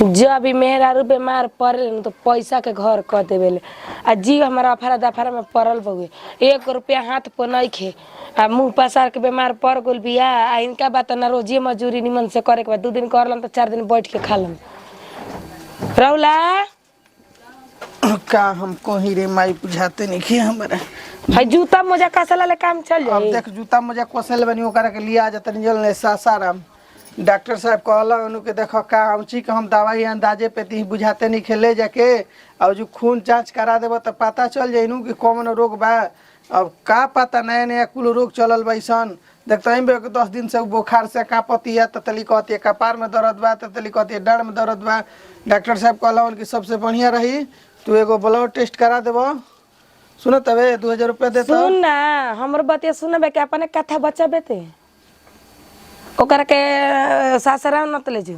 जब भी मेहरारू बीमार पड़े तो पैसा के घर कर देवेले आ जी हमारा अफरा दफरा में पड़ल बउए 1 रुपया हाथ पर नहीं खे आ मुँह पसार के बीमार पड़ गल बिया आ इनका बात ना रोजी मजूरी निमन से करे के बाद 2 दिन करलन तो 4 दिन बैठ के खालन। रौला का हमको ही रे माई बुझाते नहीं कि हमारा भाई जूता मोजा कसला ले काम चल अब जाई। देख जूता मोजा कोसल बनी ओकरा के लिया जाता निजल ने सासाराम डॉक्टर साहब कहला उनु के देखो का हमची के हम दवाई अंदाजे पे ती बुझाते नहीं खेले जाके और जो खून जांच करा देबो तो पता चल जाइनु कि कौन रोग बा। अब का पता नया नया कुल रोग चलल बैसन देखते ही 10 दिन से बुखार से कांपती है ततली कहती है कपार में दर्द बा ततली कहती है डाँड में दर्द बा। डॉक्टर साहब कहला उनकी सबसे बढ़िया रही तू एगो ब्लड टेस्ट करा देबो। सुनो तबे 2000 रुपया देता सुन ना हमर बतिया सुनबे के अपने कथा बचाबे ते ओकरा के सासरा न ले जो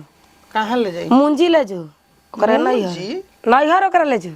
कहाँ ले जाई मुंजी ले जो ओकरा नहीं है नहीं हर ओकरा ले जो।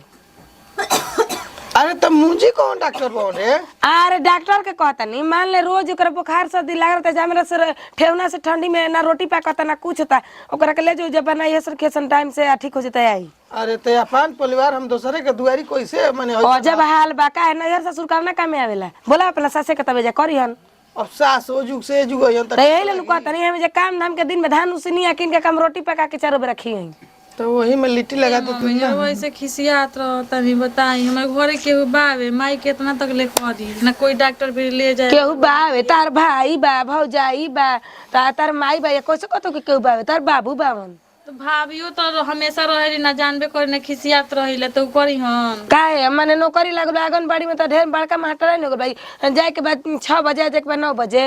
अरे तो मुंजी कौन डॉक्टर बोल रे अरे डॉक्टर के कहता नहीं मान ले रोज ओकरा बुखार सर्दी लागत जा मेरा से ठेवना से ठंडी में ना रोटी पाकता ना कुछ होता ओकरा के ले जो जब बनाई सर खेसन टाइम से ठीक हो जता आई। अरे ते अपन परिवार हम दूसरे के दुआरी कैसे माने और जब हाल बा का है नैहर ससुर करना काम में आवेला बोला अपना सासे के तबे जा करिहन अब सास हो जुग से जुग होयन तो यही ले कहता नहीं हम जे काम धाम के दिन में धान उसनी किन के काम रोटी पका के 4 बजे रखी है तो वही में लिट्टी लगा दे तू यार वैसे खिसियात रह तनी बताई हमारे घरे केहू बावे माई केतना तक ले करी ना कोई डॉक्टर भी ले जाए केहू बावे तार भाई बा भौजाई बा तार माई बा कैसे कतो के केहू बावे तार बाबू बावन तो भाभियो तो हमेशा रहे ना जानबे करे ना खिसियात रहिले तो करी हन काहे माने नौकरी लागल आंगनबाड़ी में तो ढेर बड़का मास्टर है न भाई जाए के बाद 6 बजे जाए के बाद 9 बजे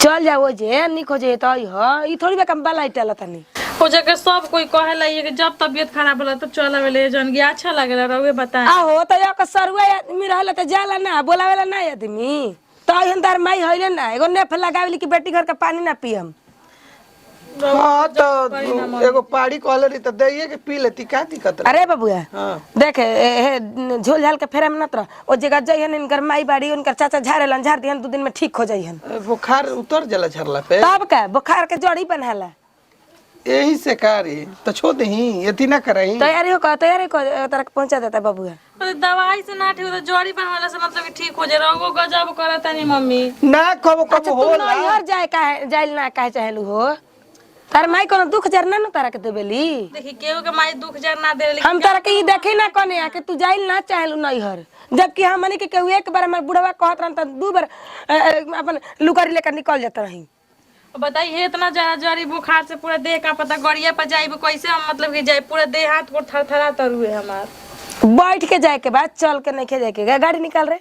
चल जाओ जे निक हो जे तो ई थोड़ी बा कम बाला इटला तनी हो जगह सब कोई कहेला ये कि जब तबीयत खराब होला तो चला वेले जन गया अच्छा लागेला रहुए बताए आहो तो या कसरुआ आदमी रहला त जाला ना बोलावेला ना आदमी तो हंदार माई होइले ना एगो नेफ लगावेली कि बेटी घर का पानी ना पियम। हां तो एगो पाड़ी कहले रही तो दैए के पी लेती का दिक्कत अरे बबुआ हां देख झोल झाल के फेरे में नत ओ जगह जइहन इनकर माई बाड़ी उनकर चाचा झाड़ेलन झाड़ दिहन 2 दिन में ठीक हो जइहन बुखार उतर जाला झरला पे तब का बुखार के जड़ी बनाला यही से कारी तो छोड़ दही यति ना करही तैयारी हो तरह पहुंचा देता बबुआ तो दवाई से ना ठीक हो तो जड़ी बनवाला से मतलब कि ठीक हो जाए रहुओ गजब करता नहीं मम्मी ना कबो अच्छा कबो तू होला नैहर जाइल ना काहे चाहेलू हो तार माई कोनो दुख जरना न तारा के देबेली देखी केहू के माई दुख जर ना दे हम तारा के ई देखी ना कोने आके तू जाइल ना चाहेलू नैहर जबकि हमनी के केहू एक बार हमर बुढ़वा कहत रहन त 2 बार अपन लुकारी लेकर निकल जात रही। बताइए इतना जरा जरी बुखार से पूरा देह का पता गड़िया पर जाइब कैसे हम मतलब कि जाए पूरा देह हाथ को थरथरा तरुए हमार बैठ के जाए के बाद चल के नहीं के जाए के गाड़ी निकाल रे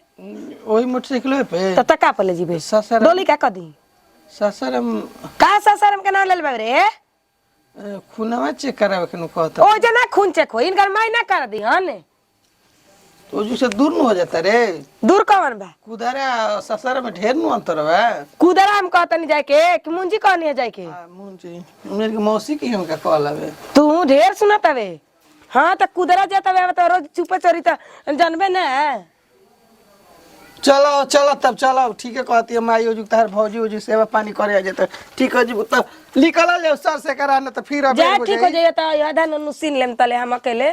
वही मोटरसाइकिल पे तो तका पे ले जीबे ससुर डोली का कदी ससुरम का ससुरम के नाम लेल बाबे रे खूनवा चेक करावे के नु कहत ओ जना खून चेक हो इनकर माई ना कर दी हन तो जो से दूर न हो जाता रे दूर कवन बा कुदारा ससुर में ढेर नु अंतर बा कुदरा हम कहतनी जाए के कि मुंजी कहनी है जाए के मुंजी मेरे के मौसी की हमका कॉल आवे तू ढेर सुनत हवे हां त कुदरा जात हवे त रोज चुप चोरी त जानबे ना चलो चलो तब चलो ठीक है कहती है माई ओजू तार भौजी ओजू सेवा पानी करे आ जाता ठीक है जी तब निकल ले सर से कराना तो फिर जा ठीक हो जाए त आधा नु सीन लेम तले हम अकेले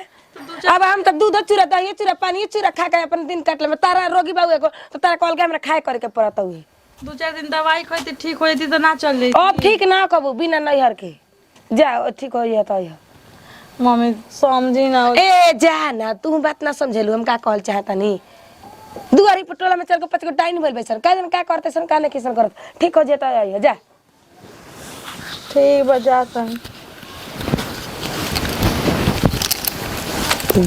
अब हम त दूध चूरा दही चूरा पानी चूरा खा के अपन दिन काट ले तारा रोगी बाबू एगो तो तारा कॉल के हमरा खाए करे के पड़त हुए 2-4 दिन दवाई खइते ठीक हो जती तो ना चल जाई अब ठीक ना कबू बिना नैहर के जा ठीक हो जाए त मम्मी समझी ना ए जा ना तू बात ना समझेलू हम का कहल चाहता नी दुआरी पटोला में चल के 5 गो टाइन बोल बेसन का जन का करते सन का ने किसन करत ठीक हो जेता आइए जा ठीक बजाता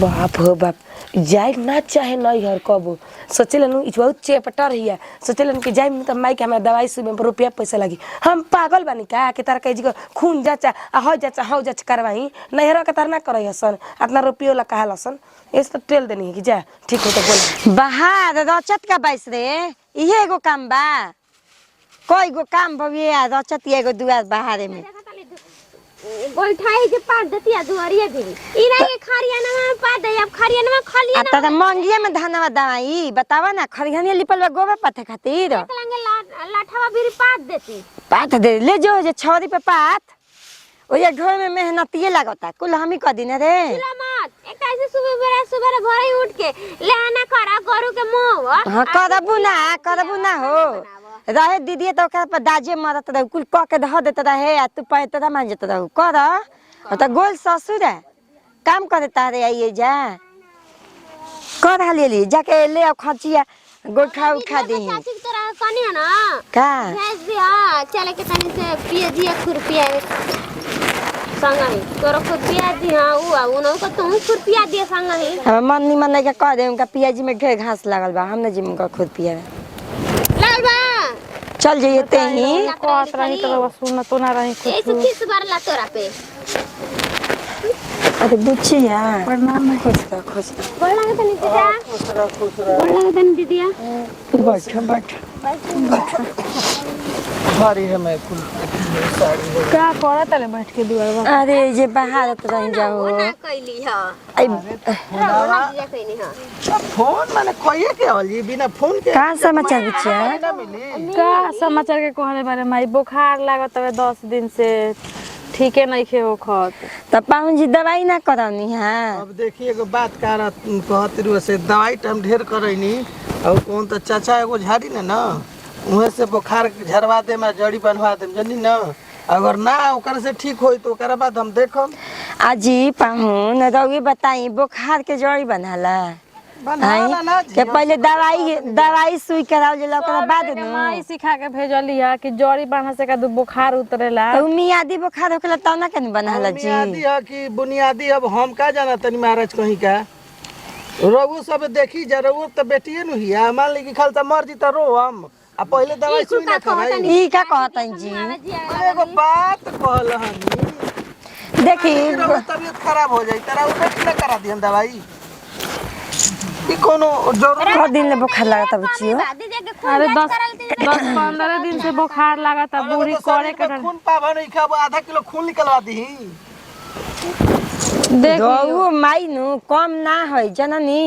बाप हो बाप जाए ना चाहे नैहर कबो सोचेलन ई बहुत चेपटर हिया सोचेलन कि जाए त माई के हमरा दवाई सुबह पर रुपया पैसा लगी हम पागल बानी का कि तार कह जी खून जाचा आ हो जाचा हो जाच करवाई नैहर के तार ना करई हसन इतना रुपयो ला कहा लसन इस तो टेल देनी कि जा ठीक हो तो बोल बाहर रचत का बाइस रे इहे एगो काम बा कोई गो काम भविए रचत एगो दुआर बाहर में गोइठाई के पार दतिया दुआरिया भी इना के खरियाना में पा दे अब खरियाना में खलिया आता त मंगिया में धनवा दवाई बतावा ना खरियानी लिपल गोबे पथे खातिर लंगे लाठवा भी पात देती पात दे ले जो जे छौरी पे पात ओए ढोल में मेहनतिए लागता कुल हम ही कर दिन रे चिल्ला मत एक ऐसे सुबह भोरे ही उठ के लेना करा गरु के मुंह हां करबू ना हो रहे दीदी तो ओकरा पर दाजे मरत रह कुल क के ध देत रहे आ तू पैत रह मान जत रह कर त गोल ससुर है काम करे तारे आइए जा कर हाली जाके ले आ खचिया गोठा उठा दे चाची की तरह कनी है ना का भेज दिया चले के तनी से पिए दिया खुरपिया संग ही तोरा खुरपिया दी हां उ उनो को तुम खुरपिया दिए संग ही हम मन निमन नहीं कह दे उनका पियाजी में ढेर घास लागल बा हमने जिम का खुद पिया लाल बा चल जाइए ते ही कहत रही तो सुन तो ना रही ए तो किस बार ला तोरा पे अरे बुचिया प्रणाम खुश का गोड़ लगे तनी दीदा खुश रह गोड़ लगे तनी दीदिया बैठ भारी है मैं कुल साड़ी हो का करत ले बैठ के दुआर अरे जे बाहर त रह जाओ ना कइली ह आई ना दिया कइनी ह फोन माने कोई के वाली बिना फोन के का समाचार बुचिया ना मिली का समाचार के कहले बारे माई बुखार लागत है 10 दिन से ठीके नहीं खे हो खत त पाहुन जी दवाई ना करानी हां अब देखिए एगो बात कहत रु से दवाई टाइम ढेर करैनी और कौन तो चाचा एगो झाड़ी ना उहे से बुखार झरवा दे मैं जड़ी बनवा दे जनी ना अगर ना ओकर से ठीक होई तो ओकरा बाद हम देखम आजी पाहुन रउए बताई बुखार के जड़ी बनाला बनवाला ना के पहले दवाई सुई कराओ जे ओकरा बाद न माई सिखा के भेजली है कि जड़ी बांधा से का बुखार उतरेला तो मियादी बुखार होखेला त ना कनी बनाला जी बुनियादी है कि बुनियादी अब हम का जाना तनी महाराज कहीं का रघु सब देखी जा रघु तो बेटिए नु हिया मान ली कि खाल त मर जी त रो हम आ पहले दवाई सुई ना खवाई ई का कहतन जी एगो बात कहल हनी देखी तबीयत खराब हो जाई तरा उठे ना करा दिहन दवाई ई कोनो जरूरत कर दिन ले बुखार लागत बुचियो दीदी के खून अरे जांच 10 कराल ती 15 दिन से बुखार लागत है बूढ़ी करे के खून पावा नहीं खाबो आधा किलो खून निकलवा दी देख रउ माई नु कम ना है जननी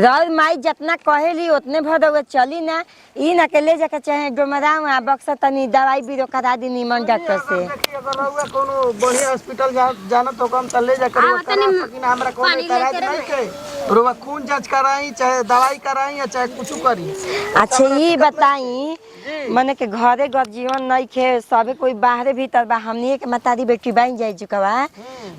रउ माई जितना कहेली उतने भर चली ना ई ना के ले जाके चाहे डोमराव आ बक्सा तनी दवाई बीरो करा दी निमन डॉक्टर से देखिए अगर रहुआ कोनो बढ़िया हॉस्पिटल जाना तो कम त ले जा कर लेकिन हमरा कोनो इतराज नहीं के रहुआ खून जांच कराई चाहे दवाई कराई या चाहे कुछ करी अच्छा ई बताई मने के घरे घर जीवन नहीं खे सबे कोई बाहरे भीतर बा हमनी के मतारी बेटी बाइन जाई जुकवा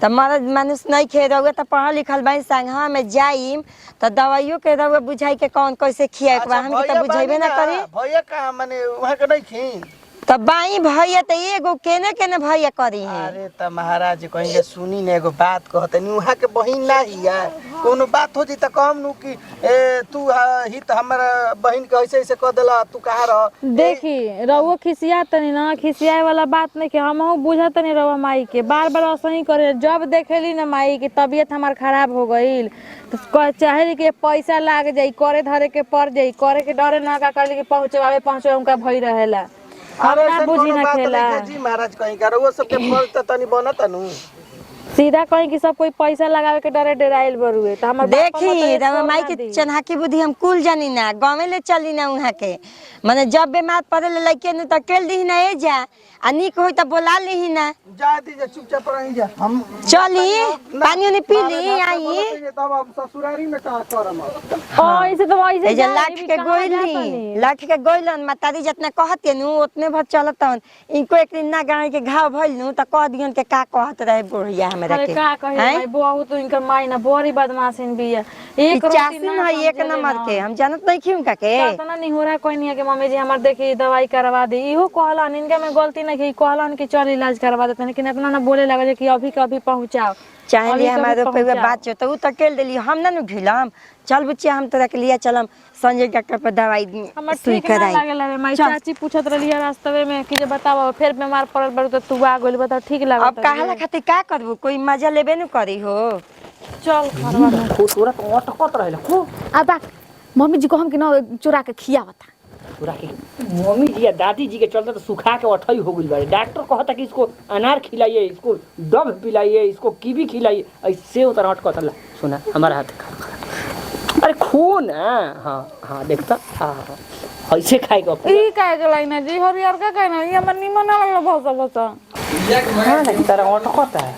त मरद मानुष नहीं खे रहुए त पढ़ल लिखल बाइन संघवा में जाइम त दवाइयो के रहुए बुझाई के कौन कैसे खियाए के बा हम के त बुझाइबे ना करी भैया का माने वहां के नहीं खीन त बाई भैया त एगो केने केने भैया करी है अरे त महाराज कहीं के सुनी ने एगो बात कहतनी वहां के बहिन ना हिया कोनो बात हो जी त कहम नु कि तू हित हमर बहिन के ऐसे ऐसे कह देला तू कहां रह देखी रउआ खिसिया तनी ना खिसियाए वाला बात नहीं के हमहू बुझत नहीं रउआ माई के बार असही करे जब देखेली ना माई की तबीयत हमार खराब हो गईल तो चाहे कि पैसा लाग जाई करे धरे के पड़ जाई करे के डरे ना का कर के पहुंचे उनका भई रहेला अरे ना बुझी ना खेला जी महाराज कहीं का वो सब के फल त तनी बनत नु सीधा कहीं कि सब कोई पैसा लगावे के डरे डराइल बरुए त हमर देखी रवा माई के चन्हाकी बुद्धि हम कुल जानी ना गाँव ले चली ना वहाँ के माने जब बीमार पड़े लइके न त टेल दी ना ए जा आ निक होई त बोला ली ना जा दी जा चुपचाप रही जा हम चली पानी उनी पी ली आई तब हम ससुरारी में का करम ओ ऐसे तो ऐसे ए जे लाठ के गोइलन मातारी जितना कहते नु उतने भर चलतन इनको एक दिन ना गाय के घाव भइल नु त कह दियन के का कहत रहे बुढ़िया हमरा अरे के का कहे भाई बहुत तो इनकर माई ना बड़ी बदमाशिन बिया एक चासिन है एक नंबर के हम जानत नहीं क्यों का के तना नहीं हो रहा कोई नहीं है कि मम्मी जी हमार देखी दवाई करवा दी इहो कहलन इनका में गलती नहीं की कहलन कि चल इलाज करवा देते लेकिन इतना ना बोले लगे कि अभी के अभी पहुंचाओ चाहे लिए हमारे रुपये बात जो तो त टेल देली हम ना नु ढिलम चल बच्चिया हम तोरा के लिए चलम संजय डॉक्टर पर दवाई हमर सुई ठीक ना कराई लागे लगे माई चाची पूछत रहली रास्ते में कि जे बताओ फिर बीमार पड़ल बड़ तो तू आ गइल बता ठीक लागत अब काहला खातिर का करबू कोई मजा लेबे न करी हो चल घरवा में तोरा तो अटकत रहेला खूब अब मम्मी जी को हम कि न चुरा के खियावता तोरा के मम्मी जी या दादी जी के चलते तो सुखा के अठई हो गइल बारे डॉक्टर कहता कि इसको अनार खिलाइए इसको डब पिलाइए इसको कीवी खिलाइए ऐसे उतर अटकत रहा सुना हमारा हाथ अरे खून हाँ हाँ देखता हाँ हाँ ऐसे खाएगा ई काहे के लाइन जी हरियर का कहना ई हमर निमन ना लगल भसा भसा हाँ ना तारा अटकता है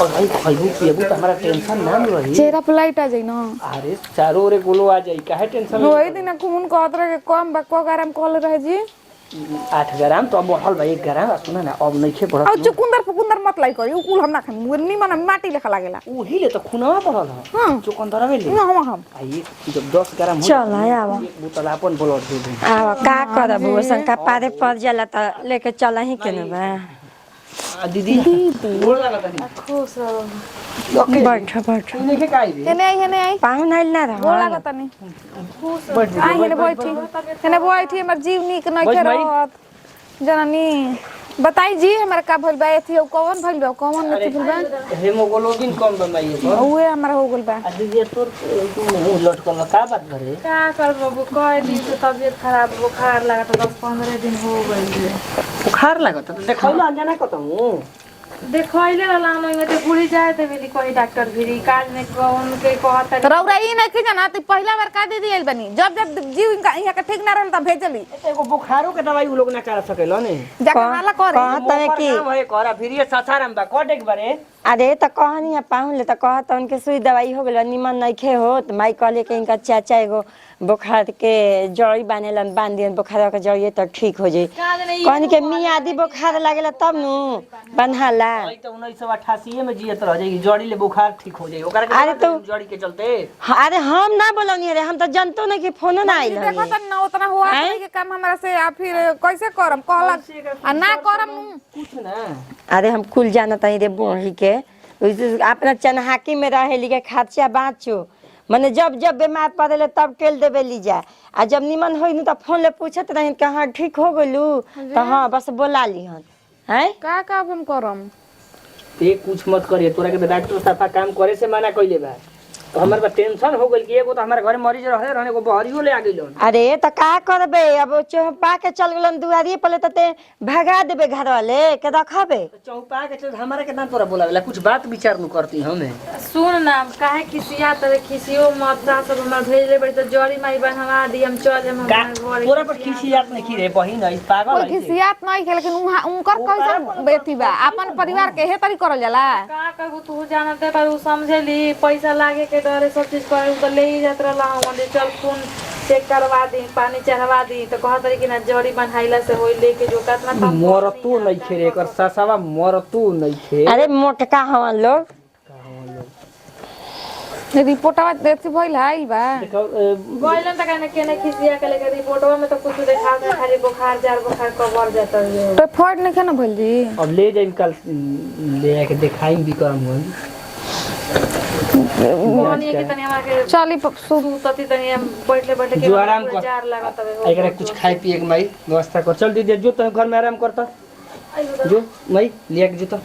और भाई खइबू पियबू तो हमारा टेंशन ना रही। चेहरा पर लाइट आ जाई ना। अरे चारों ओरे गोलो आ जाई काहे टेंशन वही दिन खून कहत रहे कि कम बा को गरम कहले रहे जी। 8 ग्राम तो अब बढ़ल भाई 1 ग्राम सुना ना अब नइखे बढ़त। और चुकुंदर फुकुंदर मत लाई करी कुल हम ना खानी मुरनी मन माटी लेखा लागेला। ओही ले तो खुनवा बढ़ल ह हां चुकंदर में ले ना हम आई जब 10 ग्राम हो चल आवा एक बोतल अपन ब्लड दे दे। आवा का करब शंका पारे पड़ जाला त लेके चल ही के न बा। दीदी गोड़ लगा तनी खुश रहो। बैठ बैठ तूने के काई रे हेने आई पाहुन आइल ना रह गोड़ लागत नहीं बैठ आई हेने बैठी हमर जीव निक नहीं बैठ के भाई। रहत जननी बताई जी हमरा का भइल बा एथी कौन भइल बा कौन नहीं भइल बा हेमोग्लोबिन कम बमाइए तो उहे हमरा हो गेल बा। दीदी तोर मुंह लटकल का बात करे का कर बाबू कई दिन से तबीयत खराब बुखार लागत 10-15 दिन हो गइल। बुखार लागत तो देखौला जाना कतहु देखैले रहला हम में ते गुड़ी जाए देबेली कोई डॉक्टर भिरी काज में कौन के कहत रौरा ई नहीं के जाना त पहला बार का दे दियल बनी जब जब जीव इनका इहा के ठीक ना रहल त भेजली एगो बुखारो के दवाई उ लोग ना कर सकेला ने जाके हाला करे कहत कि नाम है करा फिर ये सासाराम बा कोटे के बारे अरे त कहनी है पाहुन ले त कहत उनके सुई दवाई हो गेल निमन नइखे होत माई कहले कि इनका चाचा एगो बुखार के जड़ी बानेलन बांध दियन बुखार के जड़ी त ठीक हो जाई कहनी के मियां आदि बुखार लागेला तब नु बन्हाला भाई तो 1988 में जियत रह जाई जड़ी ले बुखार ठीक हो जाई ओकरा के अरे तो जड़ी के चलते अरे हम ना बोलनी रे हम त जनतो नहीं कि फोनो ना आइल देखो त ना उतना हुआ के काम हमरा से आ फिर कैसे करम कहलक आ ना करम कुछ ना अरे हम कुल जानत हई रे बोही के अपना चनहाकी में रहेली के खर्चा बाँचो मने जब जब बीमार पड़ेले तब केल देवे लीजा आ जब निमन होई त फोन ले पूछत रही कि हाँ ठीक हो गलू तो हाँ बस बोला लीहन हैं का हम करम ते कुछ मत करिए तोरा के डॉक्टर साफा काम करे से मना कइले बा तो हमारे पर टेंशन हो गइल कि एगो तो हमारे घर मरीज रहे रहने को बहरियो ले आ गइलन अरे त का करबे अब चौपा के चल गलन दुआरी पले तते भगा देबे घर वाले के रखबे चौपा के चल हमारे के ना तोरा बोलावेला कुछ बात विचार नु करती हमें सुन ना काहे खिसिया तरे खिसियो मत दा सब हमरा भेजले बड़ी तो जड़ी माई बनवा दी हम चल हम घर तोरा पर खिसियात नहीं की रे बहिन है पागल कोई है खिसियात नहीं है लेकिन उनकर कैसन बेटी बा अपन परिवार के हे तरी करल जाला का कहू तू जानते पर उ समझेली पैसा लागे के डरे सब चीज करे तो ले ही जात रहला हम चल खून चेक करवा दी पानी चढ़वा दी तो कहत रही कि ना जड़ी बन्हाइला से होई लेके जो कतना कम मरतू नहीं खे रे एकर सासावा मरतू नहीं खे अरे मोटका हवन लोग रिपोर्टवा देती भइल आइल बा गइलन त कहने केने खिसिया के लेके रिपोर्टवा में तो कुछ देखा के खाली बुखार जार बुखार कवर जाता है टाइफाइड नहीं खाना भइल जी अब ले जाइम कल ले आके दिखाइम भी करम हो मोहनी के तनी हमरा के चली सुतती तनी हम बैठले बैठले के जो आराम कर जार लागत है एकरा कुछ खाए पिए के माई व्यवस्था कर चल दीजिए जो तुम घर में आराम करता जो माई लिया के जो तो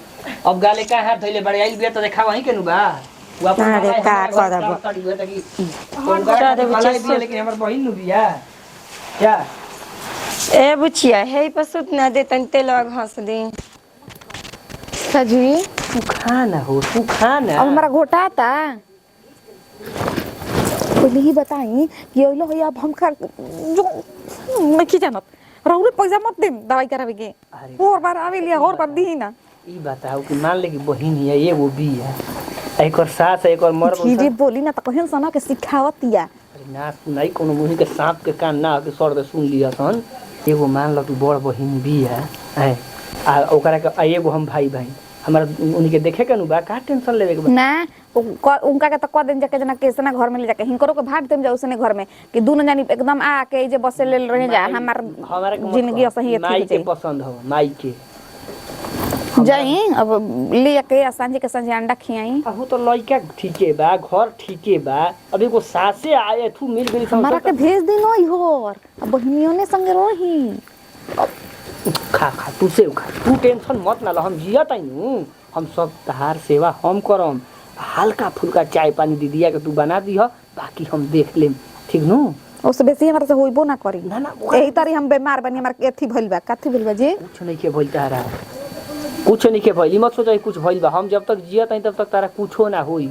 अब गाले का हाथ धइले बड़े आइल बिया तो देखा वही के नु बा अरे का करब लेकिन हमर बहिन नु बिया क्या ए बुचिया हे पर सुत ना दे तन तेल घस दे सजी तू खाना हो तू खाना अब हमारा घोटा आता पहले ही बताई कि ओइलो है अब हम खा जो नहीं जानत रहू पैसा मत दे दवाई करावे के और बार आवे लिया और बार दी ना ई बताओ कि मान ले कि बहिन है एगो बिया एकर सास एकर मर धीरे बोली ना त कहन सना के सिखावतिया अरे ना सुनाई कोनो मुही के सांप के कान ना के सर दे सुन लिया सन एगो मान ल तू बड़ बहिन बिया है आ ओकरा के एगो हम भाई हमारा उनके देखे के नु बा का टेंशन लेवे के बा ना उनका के त क दिन जाके जना केसना घर में ले जाके हिंकरो के भाग देम जा उसने घर में कि दोनों जानी एकदम आ के जे बसे ले रहे जा हमार जिंदगी सही माई थी के पसंद हो माई के जाई अब ले के सांझे के सांझे अंडा खियाई अहू तो लइका ठीके बा घर ठीके बा अब एगो सासे आए थू मिल गई हमारा के भेज दी नई होर अब बहनियों ने संगे रही खा खा तू से खा तू टेंशन मत ना लो हम जियत आइनु हम सब तहार सेवा हम करम हल्का फुल्का चाय पानी दीदिया के तू बना दी बाकी हम देख लेम ठीक नु उससे बेसी हमारा से होइबो ना करी ना ना यही तरी हम बीमार बनी हमार एथी भइल बा कथी भइल बा जी कुछ नहीं के भइल तारा कुछ नहीं के भइल मत सोच कुछ भइल बा हम जब तक जियत तब तक तारा कुछो ना होई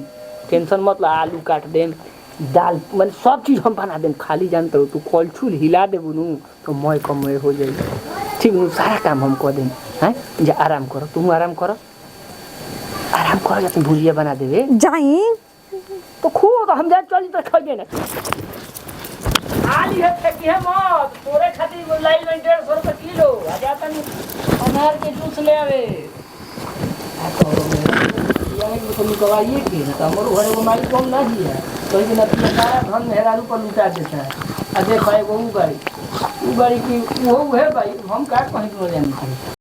टेंशन मत ला आलू काट देम दाल मतलब सब चीज हम बना देम खाली जानत तू कलछुल हिला देबू नु तो मैं कम हो जाई ठीक नु सारा काम हम कर देम हैं जा आराम करो, तुम आराम करो या तुम भुजिया बना देवे जाई तो खूब हम जा चल तो खाइए ना। आली है फेंकी है मत, तोरे खातिर लाइल में 150 रुपए किलो आ जाता नहीं। अनार के जूस ले आवे आ तो ये तो निकवाइए के ना, हमरो घरे वो माई कम ना दिया कोई दिन अपना सारा धन मेहरारू पर लुटा देता है। आ देख भाई वो गाड़ी की वो है भाई, हम का कहीं तो जाने